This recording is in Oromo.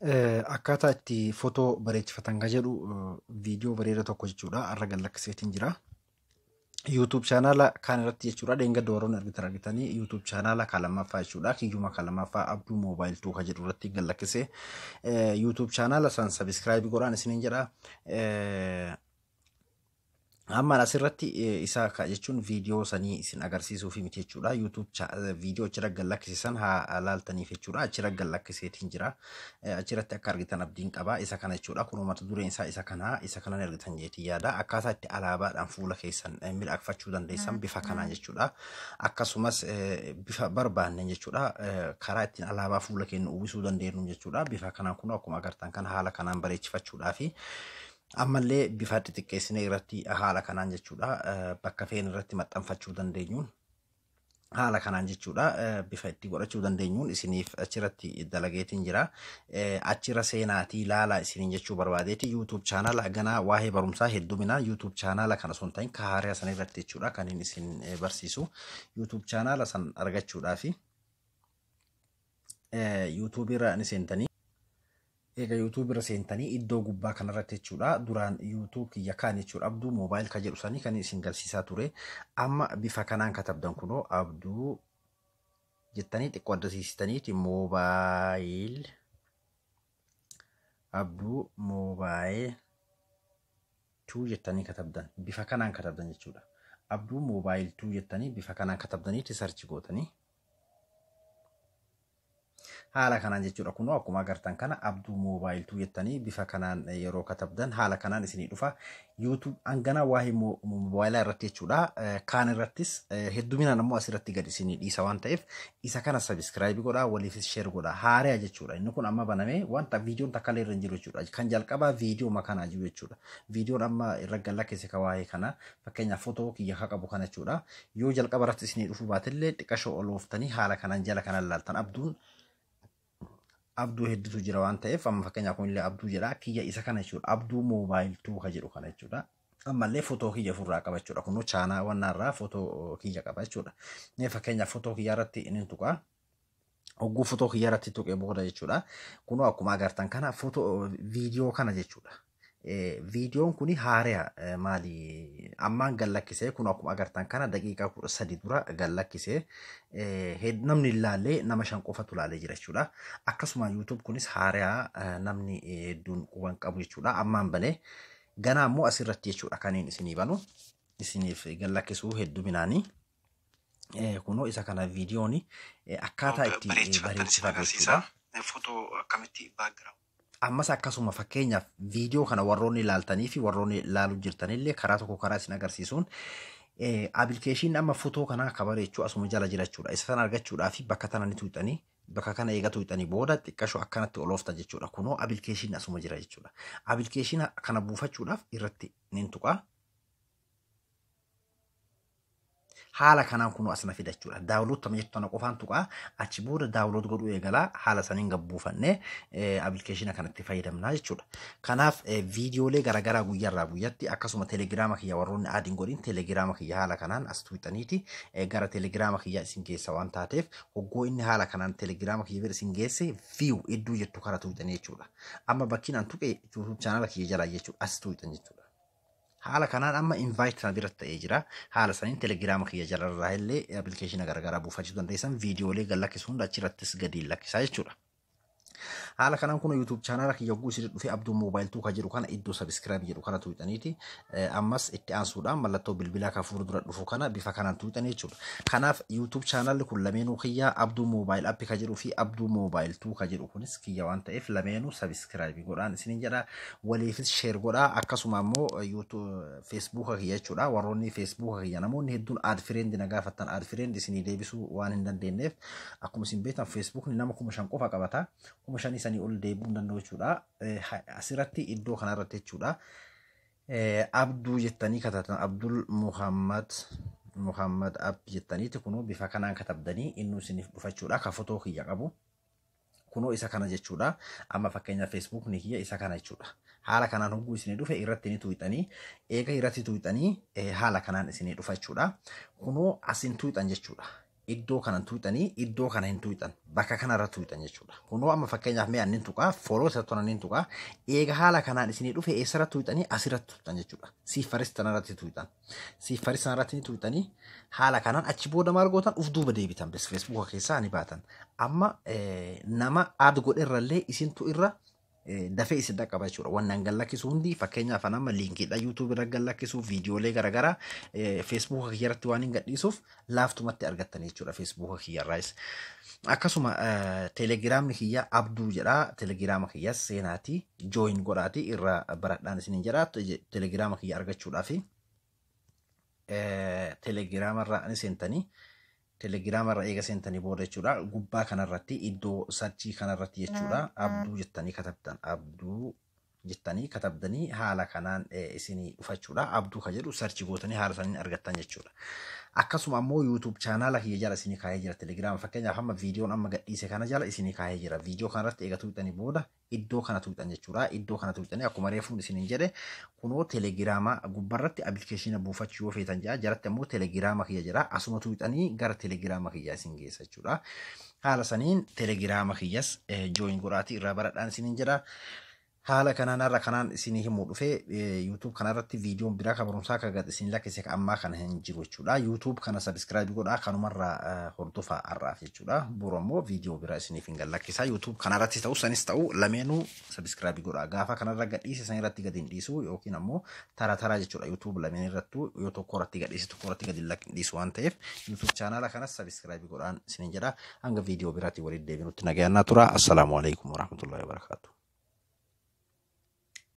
Akkaataa itti footoo bareechifatan kan jedhu viidiyoo bareeda tokko jechuudha. Har'a gallakkiseetiin jira. YouTube chaanala kan irratti jechuudha. Dheenga dooroon argitanii YouTube chaanala kan lammaffaa jechuudha. Kiyyuma kan lammaffaa Abduu Moobaayil 2 kan jedhu irratti gallakkisee YouTube chaanala san subscribe godhaan isiniin jedha. Amma asirratti isa jechuun viidiyoo sanii isin agarsiisuuf miti jechuudha. YouTube viidiyoo achirra gallakkisiisan haa laaltaniif jechuudha. Achirra gallakkiseetiin jira. Achirratti akka argitan abdiin qaba. Isa kana jechuudha. Kun mata dureen isaa isa kana argitan jeetii yaada. Akkaataa itti alaabaadhaan fuula keessan miidhagfachuu dandeessan bifa kanaan jechuudha. Akkasumas bifa barbaanne jechuudha. Karaa ittiin alaabaa fuula keenya uwwisuu dandeenyu jechuudha. Bifa kanaan kun akkuma agartan kan haala kanaan bareechifachuudhaafi. Ammallee bifa xixiqqeessinee irratti haala kanaan jechuudha. Bakka feene irratti maxxanfachuu dandeenyuun haala kanaan jechuudha. Bifa itti godhachuu dandeenyuun isiniif achirratti dalageetiin jira. Achirra seenaatii ilaalaa isiniin jechuu barbaadeeti. YouTube chaanala ganaa waa'ee barumsaa hedduminaan YouTube chaanala kana osoo hin ta'in kaariyaa sana irratti jechuudha kan inni isin barsiisu. YouTube chaanala san argachuudhaafi YouTube irra ni seentanii. Egaa YouTube irra seentanii iddoo gubbaa kanarratti jechuudha. Duraan YouTube kiyya kaan jechuudha. Abduu Moobaayil kan jedhu sanii kan isin galsiisaa ture. Amma bifa kanaan katabdan kunoo Abduu jettanii xiqqoo addasiistaniiti Moobaayil Abduu Moobaayil 2 jettanii katabdan. Bifa kanaan katabdan jechuudha. Abduu Moobaayil 2 jettanii bifa kanaan katabdaniiti sarchi gootanii. Haala kanaan jechuudha. Kunoo akkuma agartan kana Abduu Moobaayil 2 jettanii bifa kanaan yeroo katabdan haala kanaan isinii dhufa. YouTube hangana waa'ee moobaayilaa irratti jechuudha. Kaan irrattis hedduminaan ammoo asirratti gad isinii dhiisa waan ta'eef isa kana subscribe godhaa waliifis share godhaa. Haariyaa jechuudha. Inni kun amma banamee wanta viidiyoon takka illee irra hin jiru jechuudha. Kan jalqabaa viidiyoo makanaa jiru jechuudha. Viidiyoon amma irra gallakkise ka waa'ee kana fakkeenyaaf footoo kiyya ka qabu kana jechuudha. Yoo jalqaba irratti isinii dhufuu baatillee xiqqashoo olooftanii haala kanaan jala kanaan laaltan Abduu hedduutu jira waan ta'eef amma fakkeenyaaf kunillee Abduu jedha kiyya isa kana jechuudha. Abduu Moobaayil 2 kan jedhu kana jechuudha. Ammallee footoo kiyya ofirraa qaba jechuudha. Kunoo chaanaa wannaarraa footoo kiyya qaba jechuudha. Mee fakkeenyaaf footoo kiyya irratti inni tuqaa. Hogguu footoo kiyya irratti tuqee booda jechuudha. Kunoo akkuma agartan kana footoo viidiyoo kana jechuudha. Viidiyoon kuni haariyaa maali ammaan gallakkisee kun akkuma agartan kana daqiiqaa 13 dura gallakkisee namni ilaalee nama 5 qofatu ilaalee jira jechuudha. Akkasuma YouTube kunis haariyaa namni hedduun quban qabu jechuudha. Ammaan banee ganaa ammoo asirratti jechuudha kan isinii banu isiniif gallakkisuu hedduminaanii. Kunoo isa kana viidiyooni akkaataa itti bareechifatan jechuudha. Footoo akkamitti background ammas akkasuma fakkeenyaaf viidiyoo kana warroonni ilaaltanii fi warroonni ilaaluu jirtanillee karaa tokko karaa isin agarsiisuun appilikeeshinii amma footoo kana akka bareechuu asuma jala jira jechuudha. Isa sana argachuudhaa fi bakka tana ni tuuxanii bakka kana eega tuuxanii booda xiqqashoo akkanatti oloofta jechuudha. Kunoo appilikeeshinii asuma jira jechuudha. Appilikeeshinii kana buufachuudhaaf irratti ni tuqaa. Haala kanaan kunoo asna fida jechuudha. Daawulood tama jettu tana qofaan tuqaa achi booda daawulood godhuu eegalaa haala saniin gabbuufannee appilikeeshina kanatti fayyadamnaa jechuudha. Kanaaf viidiyoolee garaagaraa guyyaarraa guyyatti akkasuma telegiraama kiyya warroonni adiin godhin telegiraama kiyya haala kanaan as tuuxaniiti gara telegiraama kiyya isin geessa waan taateef hoggoo inni haala kanaan telegiraama kiyya bira isin geesse view iddoo jettu kara tuuxanii jechuudha. Amma bakkiin an tuqe YouTube chaanala kiyya jalaa jechuudha as tuuxan jechuudha. Haala kanaan amma invite na biratti ta'ee jira. Haala saniin telegiraama kiyya jalarraa illee appilikeeshina garaagaraa buufachuu dandeessan viidiyoolee gallakkisuun achirattis gadi lakkisaa jechuudha. Haala kanaan kun YouTube chaanala kiyya hogguu isin dhufee Abduu Moobaayil 2 kan jedhu kana iddoo subscribe jedhu kana tuuxaniiti. Ammas itti aansuudhaan mallattoo bilbilaa kan fuuldura dhufu kana bifa kanaan tuuxanii jechuudha. Kanaaf YouTube chaanalli kun lameenuu kiyya Abduu Moobaayil app kan jedhuu fi Abduu Moobaayil 2 kan jedhu kunis kiyya waan ta'eef lameenuu subscribe godhaan isiniin jedha. Waliifis share godhaa akkasuma ammoo YouTube Facebook kiyya jechuudha. Warroonni Facebook kiyya namoonni hedduun ad friend na gaafattan ad friend isinii deebisuu waan hin dandeenyeef akkuma isin beektan Facebook ni nama 5,000 qofa qabata. 5,000 isanii ol deebi'uu danda'u jechuudha. Asirratti iddoo kanarratti jechuudha. Abduu jettanii katabatan Abdul Muhammad app jettaniiti kunoo bifa kanaan katabdanii inni isiniif dhufachuudha. Ka footoo kiyya qabu. Kunoo isa kana jechuudha. Amma fakkeenyaaf Facebook ni kiyya isa kana jechuudha. Haala kanaan hogguu isinii dhufe irratti ni tuuxanii eega irratti tuuxanii haala kanaan isinii dhufa jechuudha. Kunoo asin tuuxan jechuudha. iddoo kanan tuutanii iddoo kana hin tuutan bakka kanarra tuutan jechuudha. Kunoo amma fakkeenyaaf mee annin tuqaa follow isa tonanin tuqaa eega haala kanaan isinii dhufe eessarra tuutanii asirratti tuutan jechuudha. Siifaris tanarratti tuutan. Siifaris tanarratti tuutanii haala kanaan achi booda maal gootan uf duuba deebitan bes Facebook keessaa ni baatan. Amma nama aad godherrallee isintu irra dafee isin dhaqqaba jechuudha. Waan gallakkisu hundi fakkeenyaaf amma liinkiidha YouTube irra gallakkisu viidiyoolee garaagaraa Facebook irratti waan hin gadhiisuuf laaftumatti argattan jechuudha Facebook irraas. Akkasuma Telegiraamni kiyya Abduu jedha. Telegiraama kiyya seenaati join godhaati irra baradhaan isin jedha. Telegiraama kiyya argachuudhaaf Telegiraama irraa ani seentanii Telegiraama irraa eega seentanii booda jechuudha. Gubbaa kanarratti iddoo sarchii kanarratti jechuudha. Abduu jettanii katabdan. Abduu jettanii katabdanii haala kanaan isinii dhufachuudha. Abduu ka jedhu sarchii gootanii haala saniin argattan jechuudha. Akkasuma ammoo YouTube channel kiyya jala isinii kaa'ee jira. Telegiraama fakkeenyaaf amma viidiyoon amma gadhiise kana jala isinii kaa'ee jira. Viidiyoo kanarratti eega tuuxanii booda iddoo kana tuuxan jechuudha. Iddoo kana tuuxanii akkuma reefuun isiniin jedhe kunoo Telegiraama gubbarratti appilikeeshina buufachuu yoo feetan jira. Jalatti ammoo Telegiraama kiyya jira. Asuma tuuxanii gara Telegiraama kiyya isin geessa jechuudha. Haala saniin Telegiraama kiyyas join godhaati irraa baradhaan isiniin jedha. Haala kanaan irra kanaan isinii himuu dhufee YouTube kanarratti viidiyoon biraa kan barumsaa kan gad isin lakkise ammaa kana hin jiru jechuudha. YouTube kana subscribe godhaa kanumarraa hordofaa har'aaf jechuudha. Boru ammoo viidiyoo biraa isiniif hin gallakkisa. YouTube kanarratti ta'u sanis ta'u lameenuu subscribe godhaa. Gaafa kanarra gadhiise san irratti gad hin dhiisu yookiin ammoo tara tara jechuudha. YouTube lameen irrattuu yoo tokko irratti gadhiise tokko irratti gad hin dhiisu waan ta'eef YouTube channel kanas subscribe godhaan isiniin jedha. Hanga viidiyoo biraatti walitti deebinutti nagaannaa tura. Assalaamu alaikum warahmatullahi wabarakatuh.